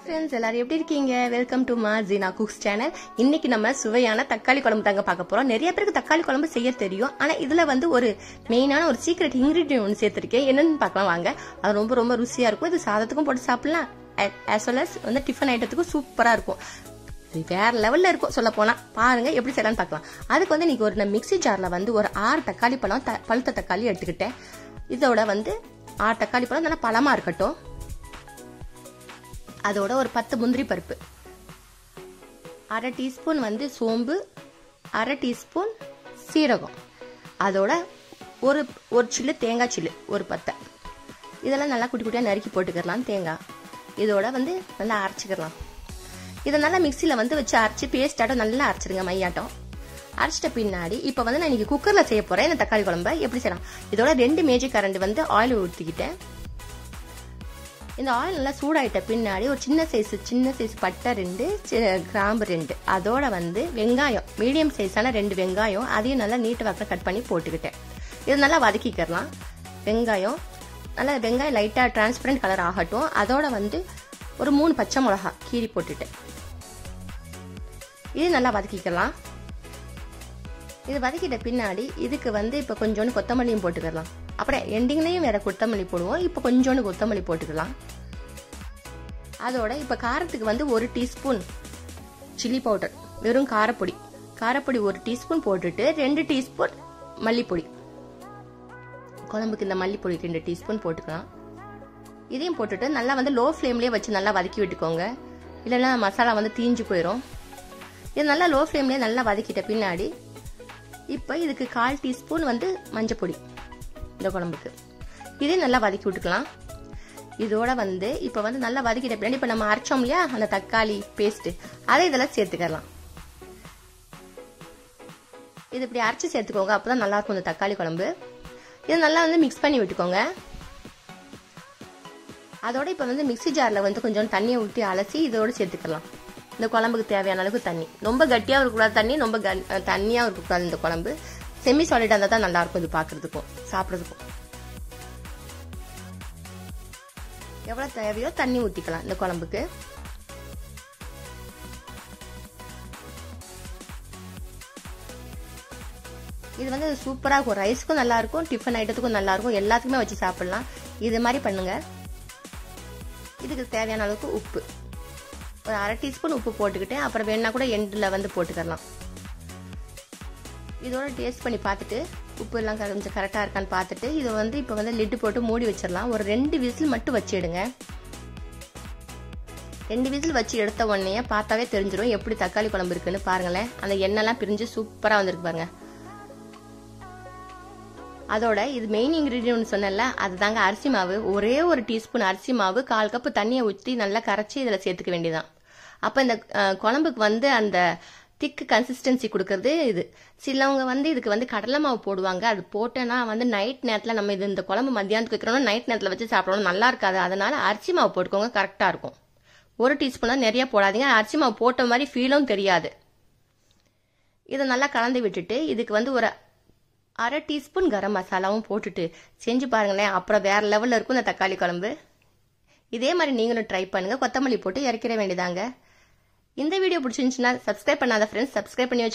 friends எல்லாரும் எப்படி இருக்கீங்க வெல்கம் டு மா ஜீனா குக்ஸ் சேனல் இன்னைக்கு நம்ம சுவையான தக்காளி குழம்பு தாங்க பார்க்க போறோம் நிறைய பேருக்கு தக்காளி குழம்பு செய்ய தெரியும் ஆனா இதுல வந்து ஒரு மெயினான ஒரு சீக்ரெட் இன்கிரிடியன்ட் ஒன்னு சேர்த்திருக்கேன் என்னன்னு பார்க்கலாம் வாங்க அது ரொம்ப ரொம்ப ருசியா இருக்கும் இது சாதத்துக்கும் போட்டு சாப்பிடலாம் as well as வந்து டிஃபன் ஐட்டத்துக்கும் சூப்பரா இருக்கும் வேற லெவல்ல இருக்கும் சொல்ல போனா பாருங்க எப்படி செய்யலாம்னு பார்க்கலாம் அதுக்கு வந்து நீங்க ஒரு மிக்ஸி ஜார்ல வந்து ஒரு 6 தக்காளி பழம் பழுத்த தக்காளி எடுத்துக்கிட்டேன் இதோட வந்து 6 தக்காளி பழம் நல்லா பழமா இருக்கட்டும் அதோட ஒரு 10 முந்திரி பருப்பு 1/2 டீஸ்பூன் வந்து சோம்பு 1/2 டீஸ்பூன் சீரகம் அதோட ஒரு சில்லு தேங்காய் சில்லு ஒரு 10 இதெல்லாம் நல்லா குட்டி குட்டியா நறுக்கி போட்டுக்கலாம் தேங்காய் இதோட வந்து நல்லா அரைச்சிக்கலாம் இதை நல்லா மிக்சியில் வந்து வச்சு அரைச்சி பேஸ்டாட்டம் நல்லா அரைச்சிடுங்க மையாட்டம் அரைச்சிட்ட பின்னாடி இப்போ வந்து நான் இன்னைக்கு குக்கரில் செய்ய போகிறேன் இந்த தக்காளி குழம்பை எப்படி செய்யலாம் இதோட 2 மேஜிக் கரண்ட் வந்து ஆயில் ஊற்றிக்கிட்டேன் இந்த ஆயில் நல்லா சூடாயிட்ட பின்னாடி ஒரு சின்ன சைஸ் பட்டை 2 கிராம்பு 2 அதோட வந்து வெங்காயம் மீடியம் சைஸான 2 வெங்காயம் அதையும் நல்லா நீட்டு வாக்கில் கட் பண்ணி போட்டுக்கிட்டேன் இது நல்லா வதக்கிக்கலாம் வெங்காயம் லைட்டாக டிரான்ஸ்பரண்ட் கலர் ஆகட்டும் அதோட வந்து ஒரு 3 பச்சை மிளகா கீரி போட்டுட்டேன் இது நல்லா வதக்கிக்கலாம் இது வதக்கிட்ட பின்னாடி இதுக்கு வந்து இப்போ கொஞ்சோண்டு கொத்தமல்லியும் போட்டுக்கலாம் அப்புறம் எண்டிங்லேயும் வேற கொத்தமல்லி போடுவோம் இப்போ கொஞ்சோண்டு கொத்தமல்லி போட்டுக்கலாம் அதோட இப்போ காரத்துக்கு வந்து 1 டீஸ்பூன் சில்லி பவுடர் வெறும் காரப்பொடி 1 டீஸ்பூன் போட்டுட்டு 2 டீஸ்பூன் மல்லிப்பொடி குழம்புக்கு இந்த மல்லிப்பொடி 2 டீஸ்பூன் போட்டுக்கலாம் இதையும் போட்டுட்டு நல்லா வந்து லோ ஃப்ளேம்லேயே வச்சு நல்லா வதக்கி விட்டுக்கோங்க இல்லைன்னா மசாலா வந்து தீஞ்சு போயிடும் இது நல்லா லோ ஃப்ளேம்லேயே நல்லா வதக்கிட்ட பின்னாடி இப்போ இதுக்கு 1/4 டீஸ்பூன் வந்து மஞ்சப்பொடி இந்த குழம்புக்கு இதையும் நல்லா வதக்கி விட்டுக்கலாம் இதோட வந்து இப்போ வந்து நல்லா வதக்கிட்ட பின்னாடி இப்போ நம்ம அரைச்சோம் இல்லையா அந்த தக்காளி பேஸ்ட் அதை இதெல்லாம் சேர்த்துக்கலாம் இது இப்படி அரைச்சி சேர்த்துக்கோங்க அப்போதான் நல்லா இருக்கும் இந்த தக்காளி குழம்பு இது நல்லா வந்து மிக்ஸ் பண்ணி விட்டுக்கோங்க அதோட இப்போ வந்து மிக்ஸி ஜாரில் வந்து கொஞ்சம் தண்ணியை ஊற்றி அலசி இதோடு சேர்த்துக்கலாம் இந்த குழம்புக்கு தேவையான அளவுக்கு தண்ணி ரொம்ப கட்டியாக இருக்கக்கூடாது தண்ணி ரொம்ப தண்ணியாக இருக்கக்கூடாது இந்த குழம்பு செமி சாலிடாக இருந்தால் தான் நல்லா இருக்கும் இது பார்க்கறதுக்கும் சாப்பிட்றதுக்கும் எவ்வளோ தேவையோ தண்ணி ஊற்றிக்கலாம் இந்த குழம்புக்கு இது வந்து சூப்பராக இருக்கும் ரைஸ்க்கும் நல்லா இருக்கும் டிஃபன் ஐட்டத்துக்கும் நல்லா இருக்கும் எல்லாத்துக்குமே வச்சு சாப்பிடலாம் இது மாதிரி பண்ணுங்க இதுக்கு தேவையான அளவுக்கு உப்பு ஒரு 1/2 டீஸ்பூன் உப்பு போட்டுக்கிட்டேன் அப்புறம் வேணா கூட எண்டில் வந்து போட்டுக்கலாம் இதோட டேஸ்ட் பண்ணி பார்த்துட்டு உப்பு எல்லாம் கொஞ்சம் கரெக்டாக இருக்கான்னு பார்த்துட்டு இதை வந்து இப்போ வந்து லிட்டு போட்டு மூடி வச்சிடலாம் ஒரு 2 விசில் மட்டும் வச்சிடுங்க 2 விசில் வச்சு எடுத்த உடனே பார்த்தாவே தெரிஞ்சிடும் எப்படி தக்காளி குழம்பு இருக்குன்னு பாருங்களேன் அந்த எண்ணெய்லாம் பிரிஞ்சு சூப்பராக வந்திருக்கு பாருங்க அதோட இது மெயின் இன்கிரீடியன்ட் சொன்னல அதுதாங்க அரிசி மாவு ஒரே ஒரு டீஸ்பூன் அரிசி மாவு 1/4 கப்பு தண்ணியை ஊற்றி நல்லா கரைச்சி இதில் சேர்த்துக்க வேண்டியதான் அப்போ இந்த குழம்புக்கு வந்து அந்த திக்கு கன்சிஸ்டன்சி கொடுக்கறது இது சிலவங்க வந்து இதுக்கு வந்து கடலை மாவு போடுவாங்க அது போட்டேன்னா வந்து நைட் நேரத்தில் நம்ம இது இந்த குழம்பு மத்தியானத்துக்கு வைக்கிறோம்னா நைட் நேரத்தில் வச்சு சாப்பிடணும் நல்லா இருக்காது அதனால அரிசி மாவு போட்டுக்கோங்க கரெக்டாக இருக்கும் 1 டீஸ்பூன் நிறைய போடாதீங்க அரிசி மாவு போட்ட மாதிரி ஃபீலும் தெரியாது இதை நல்லா கலந்து விட்டுட்டு இதுக்கு வந்து ஒரு 1/2 டீஸ்பூன் கரம் மசாலாவும் போட்டுட்டு செஞ்சு பாருங்களேன் அப்புறம் வேற லெவலில் இருக்கும் இந்த தக்காளி குழம்பு இதே மாதிரி நீங்களும் ட்ரை பண்ணுங்க கொத்தமல்லி போட்டு இறக்கிற வேண்டியதாங்க இந்த வீடியோ பிடிச்சிருந்துச்சுன்னா சப்ஸ்கிரைப் பண்ணாத ஃப்ரெண்ட்ஸ் சப்ஸ்கிரைப் பண்ணி வச்சு